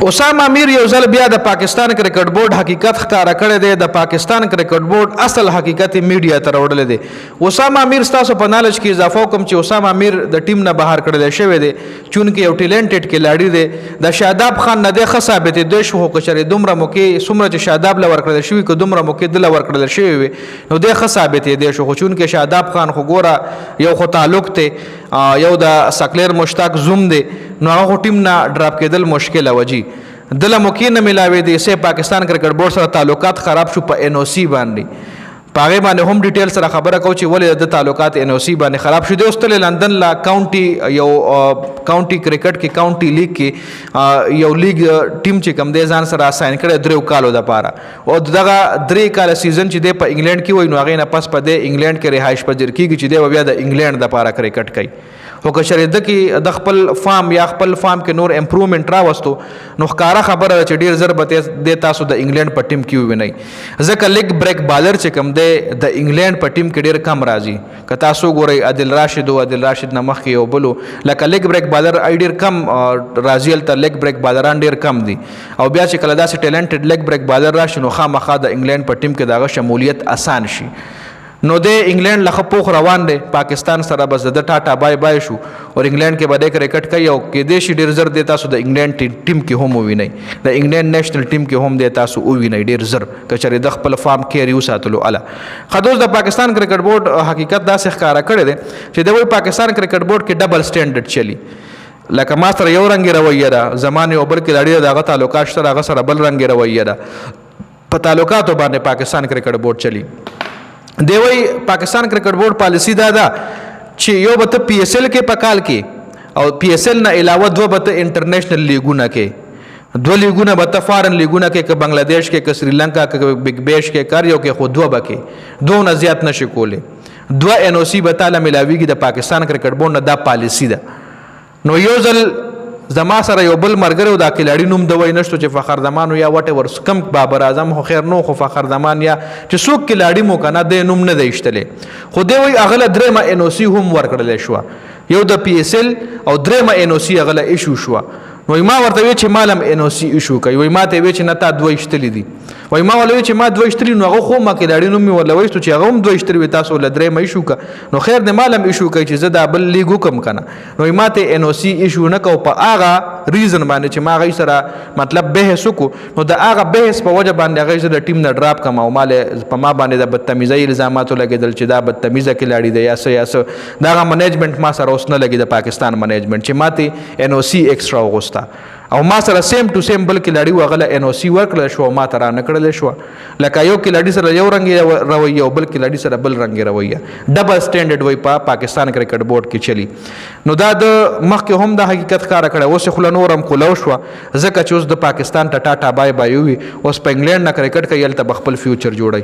اسامه امیر یو ځل بیا د پاکستان کرکټ بورډ حقیقت ښکارا کړی دی. د پاکستان کرکټ بورډ اصل حقیقت میډیا ته راوړلی دی. اسامه امیر ستاسو په نالج کې اضافه وکړم چې اسامه امیر د ټیم نه بهر کړلی شوی دی چونکې یو ټیلنټډ کلاړي دی. د شاداب خان نه دی ښه ثابتېدی شو، خو که چېرې دومره موقع څومره چې شاداب له ورکړل شوي که دومره موقع دله ورکړل شوي وي نو دی ښه ثابتېدی شو. خو چونکې شاداب خان خو ګوره یو خو تعلق دی، یو د سکلیر مشتاق زوم دی، نو هغه خو ټیم نه ډراپ کېدل مشکله وجي دله موقع نه ملاوي دي. سه پاکستان کرکټ بورډ سره تعلقات خراب شو په ان او سی باندې، په هغې باندې هم ډیټیل سره خبره کوو چې ولې د تعلقات ان او سی باندې خراب شو. دی اوس تللی لندن لا کاونټي یو کاونټي کرکټ کې کاونټي لیګ کې یو لیګ ټیم چې کوم دی ځان سره ساین کړی 3 کالو دپاره، او دغه 3 کاله سیزن چې دی په انګلینډ کې وایي نو هغې نه پس په دی انګلینډ کې رهایش پذیر کېږي چې دی به بیا د انګلینډ دپاره کرکټ کوي. خو که چېرې ده کې د خپل فارم یا خپل فارم کې نور امپروومنټ راوستو نو ښکاره خبره ده چې ډېر زر به دی تاسو د انګلینډ په ټیم کې ووینئ، ځکه لیګ بریک بالر چې کوم دی د انګلینډ په ټیم کې ډېر کم راځي. که تاسو ګورئ عادل راشد و عادل راشد نه مخکې یو بل لکه لیګ بریک بالر ډېر کم راځي، هلته لیګ بریک بالران ډېر کم دي. او بیا چې کله داسې ټیلنټډ لیګ بریک بالر راشي نو خامخا د انګلینډ په ټیم کې د هغه شمولیت اسان شي. نو د انګلینډ له پوخ روان دی پاکستان سره، بس د ټاټا بای بای شو او انګلینډ کې به دی کرکټ کوي او کېدای شي ډېر زر دی تاسو د انګلینډ ټیم کې هم ووینئ، د انګلینډ نیشنل ټیم کې هم دی تاسو ووینئ ډېر زر که چېرې د خپل فارم کیر وساتلو اله. ښه دوست د پاکستان کرکټ بورډ حقیقت داسې ښکاره کړی دی چې د وایي پاکستان کرکټ بورډ کې ډبل سټینډرډ چلی، لکه ما سره یو رنګې رویه ده، زمان یو بل کلاړي ده هغه تعلقات شته هغه سره بل رنګې رویه ده. په تعلقاتو باندې پاکستان کرکټ بورډ چلی. دی وایي پاکستان کرکټ بورډ پالیسي دا ده چې یو به ته پی ایس ایل کې په کال کې او پی ایس ایل نه علاوه 2 به ته انټرنیشنل لیګونه کې، 2 لیګونه به ته فارن لیګونه کې که بنګلادیش کې که سریلنکا که بګ بیش کې کار یو کې خو 2 به کې 2 نه زیات نشي کولی. 2 ان او سی به تاله ملاویږي د پاکستان کرکټ بورډ نه، دا پالیسي ده. نو یو ځل زما سره یو بل ملګری و دا کلاړي نوم د وایي نشته چې فخر زمان یا وټ ایور کم بابر اعظم خو خیر نو خو فخر زمان یا چې څوک کلاړي مو که نه دی نوم نه دی ایښتلی، خو دی وایي هغه له 3 ان او سی هم ورکړلی شوه، یو د پی ایس ایل او 3 ان او سی هغه له ایشو شوه. نو ما ورته وی چې ما لم ان او سی ایشو کوي، وایي ما ته وی چې نه تا 2 ایښتلي دي، وایي ما ولوي چې ما 2 ایښتلي نو هغه خو ما کلاړي نوم مې ورله وایستو چې هغه هم 2 ایښتلي وي تاسو له 3 ایشو که نو خیر دی ما لم ایشو کوي چې زه دا بل لیګ وکړم که نه. نو ما ته ان او سی ایشو نه کوو په هغه ریزن باندې چې ما هغوی سره مطلب بحث وکړو، نو د هغه بحث په وجه باندې هغوی زه د ټیم نه ډراپ کړم او ما په ما باندې د بدتمیزۍ الزاماتو لګېدل چې دا بدتمیزه کلاړي دی یا څه یا څه. د هغه منیجمنټ ما سره اوس نه لګي د پاکستان منیجمنټ چې ما ته ان او سی ایکسټرا وغوسته او ما سره سیم ټو سیم بل کلاړي و هغه له ان او سی ورکړلی شو ما ته رانه کړلی شوه. لکه یو کلاړي سره یو رنګې رویه او بل کلاړي سره بل رنګې رویه، ډبل سټینډرډ وایي په پاکستان کرکټ بورډ کې چلی. نو دا د مخکې هم د حقیقت ښکاره کړی، اوس یې خوله نور هم کولو شوه ځکه چې اوس د پاکستان ته ټاټا بای بای وي، اوس په انګلینډ نه کرکټ کوي هلته به خپل فیوچر جوړوي.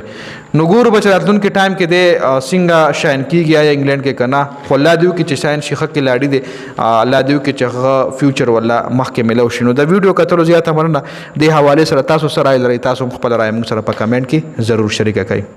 نو ګورو به چې راتلونکي ټایم کې دی څنګه شاین کېږي یا انګلینډ کې که نه، خو الله دې وکړي چې شاین شي ښه کلاړي دی، الله دې وکړي چې ښه فیوچر والله مخکې میلو شي. نو د ویډیو کتلو زیاته مننه. دې حوالې سره تاسو سره رایه لرئ، تاسو هم خپله رایه موږ سره په کمنټ کې ضرور شریکه کړئ.